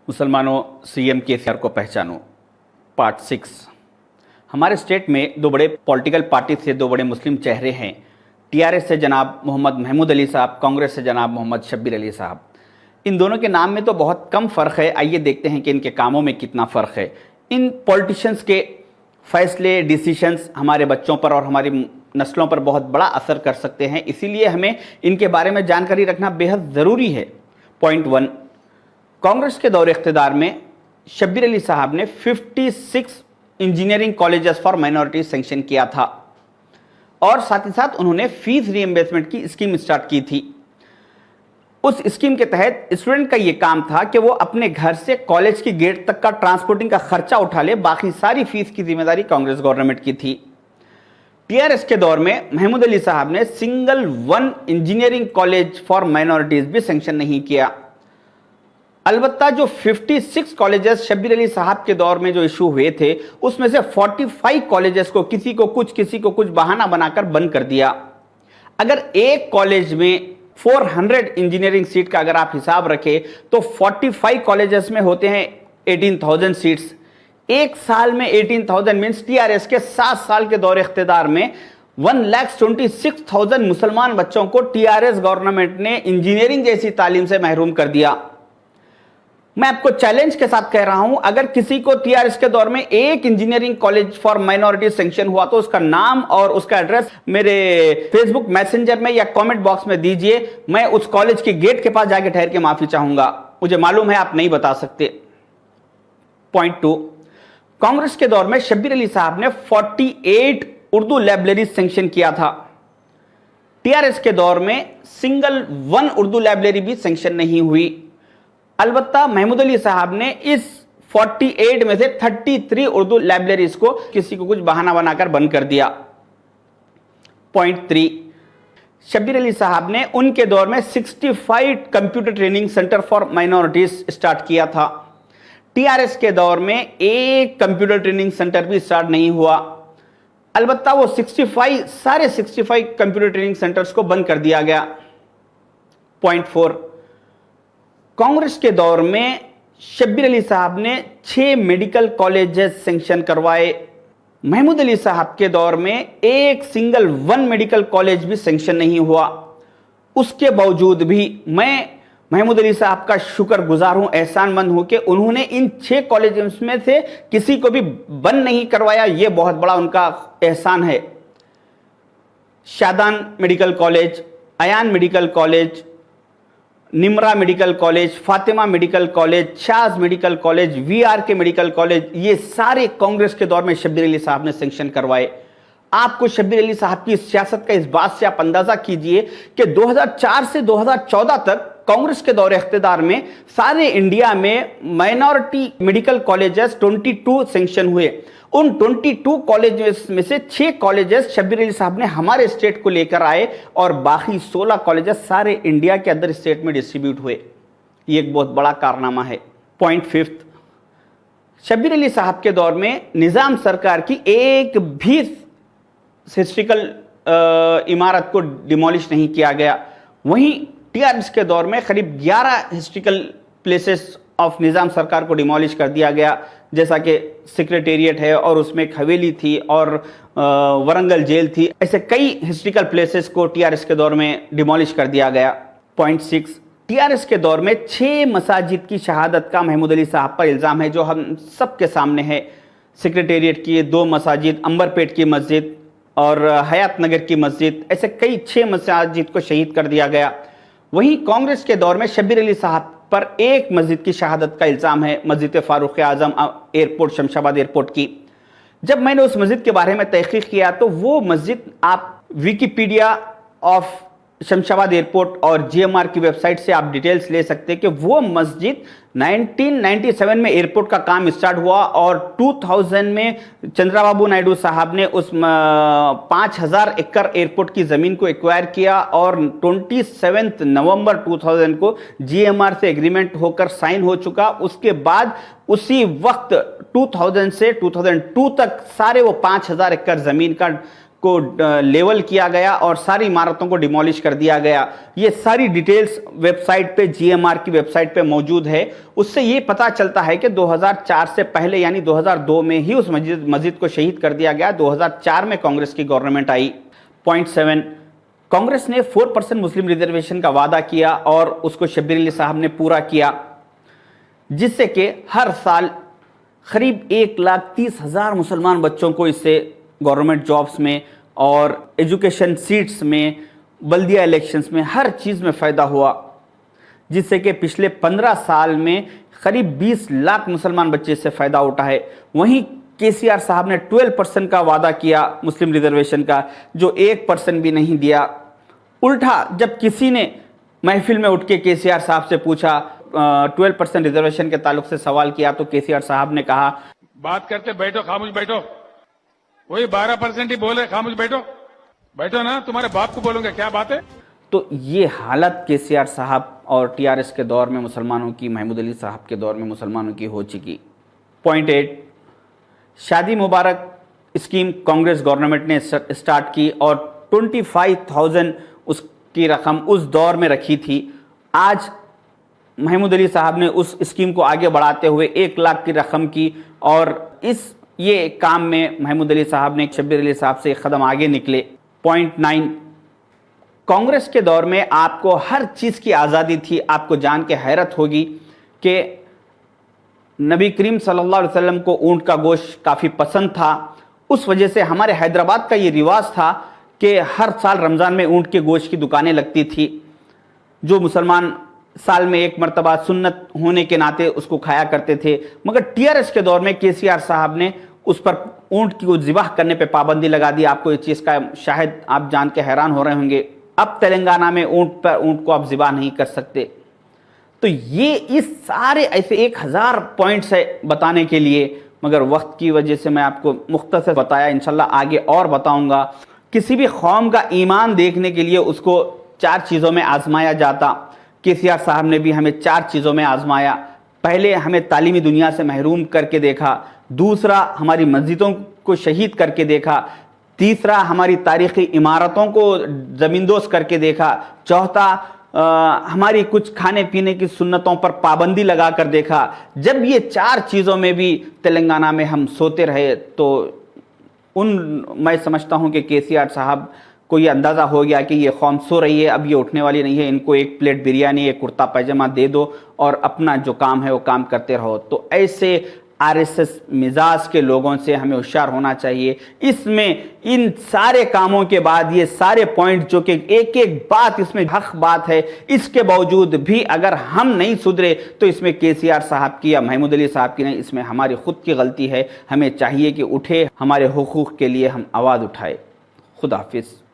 मुसलमानों CM KCR को पहचानो पार्ट 6। हमारे स्टेट में दो बड़े पॉलिटिकल पार्टी से दो बड़े मुस्लिम चेहरे हैं। टीआरएस से जनाब मोहम्मद महमूद अली साहब, कांग्रेस से जनाब मोहम्मद शब्बीर अली साहब। इन दोनों के नाम में तो बहुत कम फ़र्क है, आइए देखते हैं कि इनके कामों में कितना फ़र्क है। इन पॉलिटिशियंस के फैसले, डिसीशंस हमारे बच्चों पर और हमारी नस्लों पर बहुत बड़ा असर कर सकते हैं, इसीलिए हमें इनके बारे में जानकारी रखना बेहद ज़रूरी है। पॉइंट 1, कांग्रेस के दौर इख्तिदार में शब्बीर अली साहब ने 56 engineering colleges for minorities sanction किया था और साथ ही साथ उन्होंने फीस रीइंबर्समेंट की स्कीम स्टार्ट की थी। उस स्कीम के तहत स्टूडेंट का यह काम था कि वो अपने घर से कॉलेज की गेट तक का ट्रांसपोर्टिंग का खर्चा उठा ले, बाकी सारी फीस की जिम्मेदारी कांग्रेस गवर्नमेंट की थी। टीआरएस के दौर में महमूद अली साहब ने single one engineering college for minorities भी सेंक्शन नहीं किया। अलबत्ता जो 56 कॉलेजेस शब्बीर अली साहब के दौर में जो इशू हुए थे, उसमें से 45 कॉलेजेस को किसी को कुछ बहाना बनाकर बंद कर दिया। अगर एक कॉलेज में 400 इंजीनियरिंग सीट का अगर आप हिसाब रखें तो 45 कॉलेजेस में होते हैं 18,000 सीट्स। एक साल में 18,000 मीन्स टीआरएस के 7 साल के दौर इख्तिदार में 1,26,000 मुसलमान बच्चों को टीआरएस गवर्नमेंट ने इंजीनियरिंग जैसी तालीम से महरूम कर दिया। मैं आपको चैलेंज के साथ कह रहा हूं, अगर किसी को टीआरएस के दौर में एक engineering college for minority sanction हुआ तो उसका नाम और उसका एड्रेस मेरे फेसबुक मैसेंजर में या कमेंट बॉक्स में दीजिए। मैं उस कॉलेज के गेट के पास जाके ठहर के माफी चाहूंगा। मुझे मालूम है आप नहीं बता सकते। पॉइंट 2, कांग्रेस के दौर में शब्बीर अली साहब ने 48 उर्दू लाइब्रेरी सेंक्शन किया था। टीआरएस के दौर में सिंगल वन उर्दू लाइब्रेरी भी सेंक्शन नहीं हुई। अलबत्ता महमूद अली साहब ने इस 48 में से 33 उर्दू लाइब्रेरीज को किसी को कुछ बहाना बनाकर बंद कर दिया। पॉइंट 3, शब्बीर अली साहब ने उनके दौर में 65 computer training centre for minorities start किया था। टीआरएस के दौर में एक कंप्यूटर ट्रेनिंग सेंटर भी स्टार्ट नहीं हुआ। अलबत्ता वो 65 कंप्यूटर ट्रेनिंग सेंटर्स को बंद कर दिया गया। पॉइंट 4, कांग्रेस के दौर में शब्बीर अली साहब ने 6 मेडिकल कॉलेजेस सेंक्शन करवाए। महमूद अली साहब के दौर में एक सिंगल वन मेडिकल कॉलेज भी सेंक्शन नहीं हुआ। उसके बावजूद भी मैं महमूद अली साहब का शुक्रगुजार हूं, एहसानमंद हूं कि उन्होंने इन 6 कॉलेजेस में से किसी को भी बंद नहीं करवाया। यह बहुत बड़ा उनका एहसान है। Shadan medical college, Ayan medical college, Nimra medical college, Fatima medical college, Shaz medical college, VRK medical college, ये सारे कांग्रेस के दौर में शब्बीर अली साहब ने सेंक्शन करवाए। आपको शब्बीर अली साहब की सियासत का इस बात से आप अंदाजा कीजिए कि 2004 से 2014 तक कांग्रेस के दौर इख्तिदार में सारे इंडिया में माइनॉरिटी मेडिकल कॉलेजेस 22 सेंक्शन हुए। उन 22 कॉलेजेस में से 6 कॉलेजेस शब्बीर अली साहब ने हमारे स्टेट को लेकर आए और बाकी 16 कॉलेजेस सारे इंडिया के अदर स्टेट में डिस्ट्रीब्यूट हुए। ये एक बहुत बड़ा कारनामा है। पॉइंट 5, शब्बीर अली साहब के दौर में निजाम सरकार की एक भी हिस्ट्रिकल इमारत को डिमोलिश नहीं किया गया। वहीं टीआरएस के दौर में करीब 11 हिस्ट्रिकल प्लेसेस ऑफ निजाम सरकार को डिमोलिश कर दिया गया, जैसा कि सेक्रेटेरिएट है और उसमें एक हवेली थी और वरंगल जेल थी। ऐसे कई हिस्ट्रिकल प्लेसेस को टीआरएस के दौर में डिमोलिश कर दिया गया। पॉइंट 6, टीआरएस के दौर में 6 मसाजिद की शहादत का महमूद अली साहब पर इल्ज़ाम है, जो हम सबके सामने है। सेक्रेटेरिएट की 2 मसाजिद, अंबरपेट की मस्जिद और हयात नगर की मस्जिद, ऐसे कई 6 मसाजिद को शहीद कर दिया गया। वहीं कांग्रेस के दौर में शब्बीर अली साहब पर एक मस्जिद की शहादत का इल्ज़ाम है, मस्जिद फारूक आजम एयरपोर्ट, शमशाबाद एयरपोर्ट की। जब मैंने उस मस्जिद के बारे में तहकीक किया तो वो मस्जिद आप विकिपीडिया ऑफ शमशाबाद एयरपोर्ट और जीएमआर की वेबसाइट से आप डिटेल्स ले सकते हैं कि वो मस्जिद 1997 में एयरपोर्ट का काम स्टार्ट हुआ और 2000 में चंद्रबाबू नायडू साहब ने उस 5000 एकड़ एयरपोर्ट की ज़मीन को एक्वायर किया और 27 नवंबर 2000 को जीएमआर से एग्रीमेंट होकर साइन हो चुका। उसके बाद उसी वक्त 2000 से 2002 तक सारे वो 5000 एकड़ ज़मीन का को लेवल किया गया और सारी इमारतों को डिमोलिश कर दिया गया। ये सारी डिटेल्स वेबसाइट पे, जीएमआर की वेबसाइट पे मौजूद है। उससे ये पता चलता है कि 2004 से पहले यानी 2002 में ही उस मस्जिद को शहीद कर दिया गया। 2004 में कांग्रेस की गवर्नमेंट आई। पॉइंट 7, कांग्रेस ने 4% मुस्लिम रिजर्वेशन का वादा किया और उसको शब्बीर अली साहब ने पूरा किया, जिससे कि हर साल करीब 1,30,000 मुसलमान बच्चों को इससे गवर्नमेंट जॉब्स में और एजुकेशन सीट्स में, बल्दिया इलेक्शंस में, हर चीज़ में फ़ायदा हुआ, जिससे कि पिछले 15 साल में करीब 20 लाख मुसलमान बच्चे इससे फ़ायदा उठाए। वहीं केसीआर साहब ने 12% का वादा किया मुस्लिम रिजर्वेशन का, जो 1% भी नहीं दिया। उल्टा जब किसी ने महफिल में उठ के केसीआर साहब से पूछा, 12% रिजर्वेशन के ताल्लुक से सवाल किया, तो केसीआर साहब ने कहा, बात करते बैठो, खामोश बैठो। वही 12% ही बोले, खामोश बैठो। बैठो ना, तुम्हारे बाप को बोलूंगा, क्या बात है। तो ये हालत केसीआर साहब और टीआरएस के दौर में मुसलमानों की, महमूद अली साहब के दौर में मुसलमानों की हो चुकी। पॉइंट 8, शादी मुबारक स्कीम कांग्रेस गवर्नमेंट ने स्टार्ट की और 25,000 उसकी रकम उस दौर में रखी थी। आज महमूद अली साहब ने उस स्कीम को आगे बढ़ाते हुए 1 लाख की रकम की और ये काम में महमूद अली साहब ने शब्बीर अली साहब से एक कदम आगे निकले। पॉइंट 9, कांग्रेस के दौर में आपको हर चीज़ की आज़ादी थी। आपको जान के हैरत होगी कि नबी करीम सल्लल्लाहु अलैहि वसल्लम को ऊंट का गोश्त काफ़ी पसंद था। उस वजह से हमारे हैदराबाद का ये रिवाज था कि हर साल रमज़ान में ऊंट के गोश्त की दुकानें लगती थी, जो मुसलमान साल में एक मरतबा सुन्नत होने के नाते उसको खाया करते थे। मगर टीआरएस के दौर में केसीआर साहब ने उस पर ऊंट की ज़िबाह करने पे पाबंदी लगा दी। आपको इस चीज़ का शायद आप जान के हैरान हो रहे होंगे, अब तेलंगाना में ऊंट को आप ज़िबाह नहीं कर सकते। तो ये इस सारे ऐसे 1000 पॉइंट्स है बताने के लिए, मगर वक्त की वजह से मैं आपको मुख्तसर बताया। इंशाल्लाह आगे और बताऊंगा। किसी भी कौम का ईमान देखने के लिए उसको 4 चीज़ों में आजमाया जाता। केसीआर साहब ने भी हमें 4 चीज़ों में आजमाया। पहले हमें तालीमी दुनिया से महरूम करके देखा, दूसरा हमारी मस्जिदों को शहीद करके देखा, तीसरा हमारी तारीख़ी इमारतों को ज़मींदोज़ करके देखा, चौथा हमारी कुछ खाने पीने की सुन्नतों पर पाबंदी लगा कर देखा। जब ये 4 चीज़ों में भी तेलंगाना में हम सोते रहे तो मैं समझता हूँ कि केसीआर साहब को ये अंदाज़ा हो गया कि ये कौम सो रही है, अब ये उठने वाली नहीं है, इनको एक प्लेट बिरयानी, एक कुर्ता पैजामा दे दो और अपना जो काम है वो काम करते रहो। तो ऐसे आरएसएस मिजाज के लोगों से हमें होशियार होना चाहिए। इसमें इन सारे कामों के बाद ये सारे पॉइंट जो कि एक एक बात इसमें हक बात है, इसके बावजूद भी अगर हम नहीं सुधरे तो इसमें केसीआर साहब की या महमूद अली साहब की नहीं, इसमें हमारी खुद की गलती है। हमें चाहिए कि उठे, हमारे हुकूक के लिए हम आवाज़ उठाए। खुदा हाफिज़।